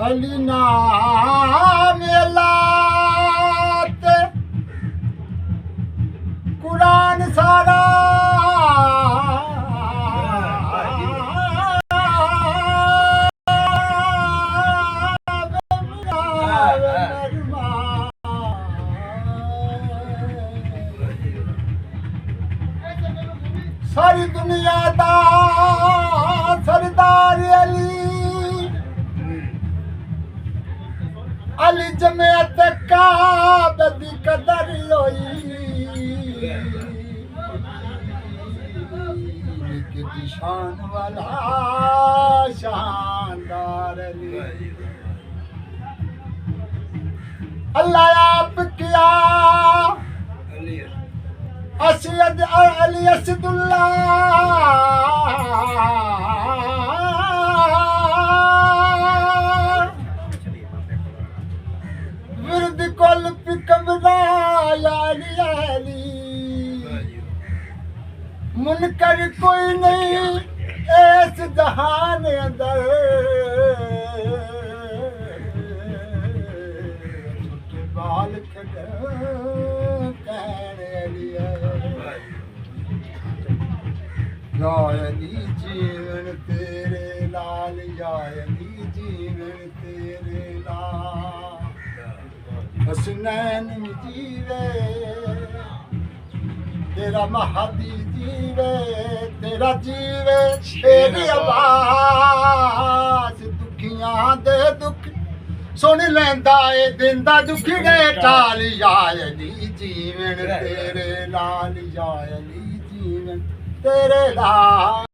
अली नाम लाते कुरान सारा सारी दुनिया दा सरदार अली जमियत काब दी कदर होई की शान वाला शानदार अली अल्लाह आप किया असद अली असदुल्लाह विरद कुल पिकबरा याली मुनकर कोई नहीं इस जहान अंदर बाल याली जीवन तेरे लाल याली जीवन तेरे लाल हसनैन जीवे तेरा महदी जीवे तेरा जीवे तेरी आवाज दुखियां दे दुख सुन लेंदा ए दिंदा दुखड़े टाल याली जीवन तेरे लाल याली जीवन तेरे लाल।